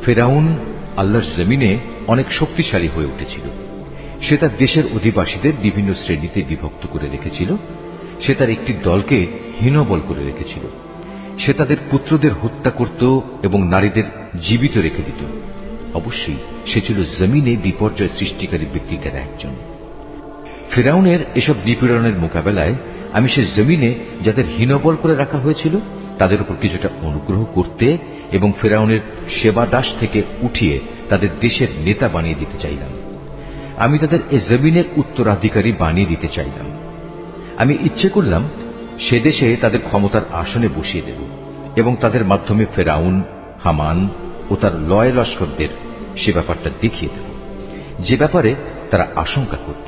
ফেরাউন আল্লাহর জমিনে অনেক শক্তিশালী হয়ে উঠেছিল। সে তার দেশের অধিবাসীদের বিভিন্ন শ্রেণীতে বিভক্ত করে রেখেছিল। সে তার একটি দলকে হীনবল করে রেখেছিল। সে তাদের পুত্রদের হত্যা করত এবং নারীদের জীবিত রেখে দিত। অবশ্যই সে ছিল জমিনে বিপর্যয় সৃষ্টিকারী ব্যক্তিদের একজন। ফেরাউনের এসব নিপীড়নের মোকাবেলায় আমি সে জমিনে যাদের হীনবল করে রাখা হয়েছিল তাদের উপর কিছুটা অনুগ্রহ করতে এবং ফেরাউনের সেবা দাস থেকে উঠিয়ে তাদের দেশের নেতা বানিয়ে দিতে চাইলাম। আমি তাদের এ জমিনের উত্তরাধিকারী বানিয়ে দিতে চাইলাম। আমি ইচ্ছে করলাম সে দেশে তাদের ক্ষমতার আসনে বসিয়ে দেব এবং তাদের মাধ্যমে ফেরাউন, হামান ও তার লয় লস্করদের সে ব্যাপারটা দেখিয়ে দেব যে ব্যাপারে তারা আশঙ্কা করত।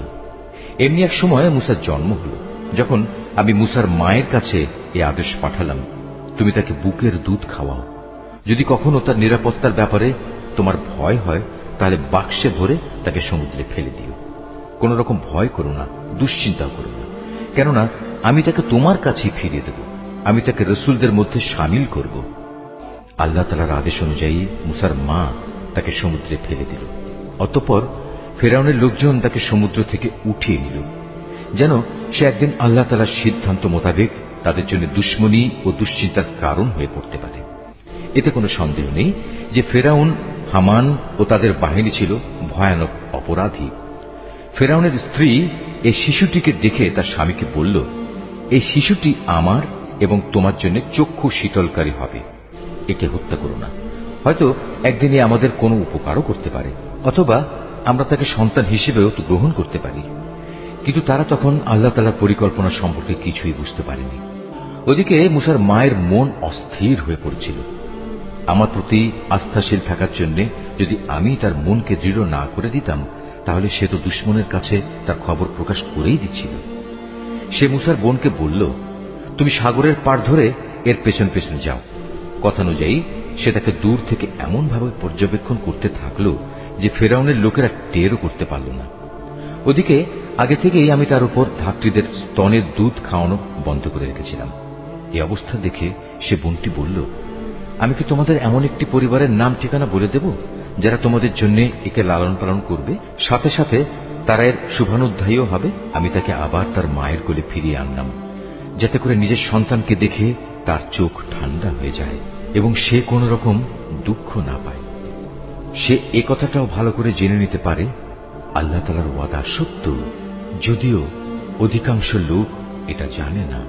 এমনি এক সময় মুসার জন্ম হল। যখন আমি মুসার মায়ের কাছে এ আদেশ পাঠালাম, তুমি তাকে বুকের দুধ খাওয়াও। যদি কখনো তার নিরাপত্তার ব্যাপারে তোমার ভয় হয় তাহলে বাক্সে ভরে তাকে সমুদ্রে ফেলে দিও। কোন রকম ভয় করো না, দুশ্চিন্তাও করো না, কেননা আমি তাকে তোমার কাছেই ফিরিয়ে দেব। আমি তাকে রসুলদের মধ্যে সামিল করব। আল্লাহ তাআলার আদেশ অনুযায়ী মুসার মা তাকে সমুদ্রে ফেলে দিল। অতঃপর ফেরাউনের লোকজন তাকে সমুদ্র থেকে উঠিয়ে নিল, যেন সে একদিন আল্লাহ তাআলার সিদ্ধান্ত মোতাবেক তাদের জন্য দুশ্মনী ও দুশ্চিন্তার কারণ হয়ে পড়তে পারে। এতে কোনো সন্দেহ নেই যে ফেরাউন, হামান ও তাদের বাহিনী ছিল ভয়ানক অপরাধী। ফেরাউনের স্ত্রী এই শিশুটিকে দেখে তার স্বামীকে বলল, এই শিশুটি আমার এবং তোমার জন্য চক্ষু শীতলকারী হবে। একে হত্যা করো না। হয়তো একদিনে আমাদের কোনো উপকারও করতে পারে, অথবা আমরা তাকে সন্তান হিসেবেও তো গ্রহণ করতে পারি। কিন্তু তারা তখন আল্লাহ তাআলার পরিকল্পনা সম্পর্কে কিছুই বুঝতে পারেনি। ওদিকে মুসার মায়ের মন অস্থির হয়ে পড়েছিল। আমার প্রতি আস্থাশীল থাকার জন্য যদি আমি তার মনকে দৃঢ় না করে দিতাম, তাহলে সে তো দুশ্মনের কাছে তার খবর প্রকাশ করেই দিচ্ছিল। সে মুসার বোনকে বলল, তুমি সাগরের পাড় ধরে এর পেছন পেছন যাও। কথানুযায়ী সে তাকে দূর থেকে এমনভাবে পর্যবেক্ষণ করতে থাকল যে ফেরাউনের লোকেরা টেরও করতে পারল না। ওদিকে আগে থেকেই আমি তার উপর ধাত্রীদের স্তনের দুধ খাওয়ানো বন্ধ করে রেখেছিলাম। এই অবস্থা দেখে সে বোনটি বলল, আমি কি তোমাদের এমন একটি পরিবারের নাম ঠিকানা বলে দেব যারা তোমাদের জন্য একে লালন পালন করবে, সাথে সাথে তারা এর শুভানুধ্যায়ীও হবে। আমি তাকে আবার তার মায়ের কোলে ফিরিয়ে আনলাম, যাতে করে নিজের সন্তানকে দেখে তার চোখ ঠান্ডা হয়ে যায় এবং সে কোন রকম দুঃখ না পায়। সে এ কথাটাও ভালো করে জেনে নিতে পারে আল্লাহ তাআলার ওয়াদা সত্য, যদিও অধিকাংশ লোক এটা জানে না।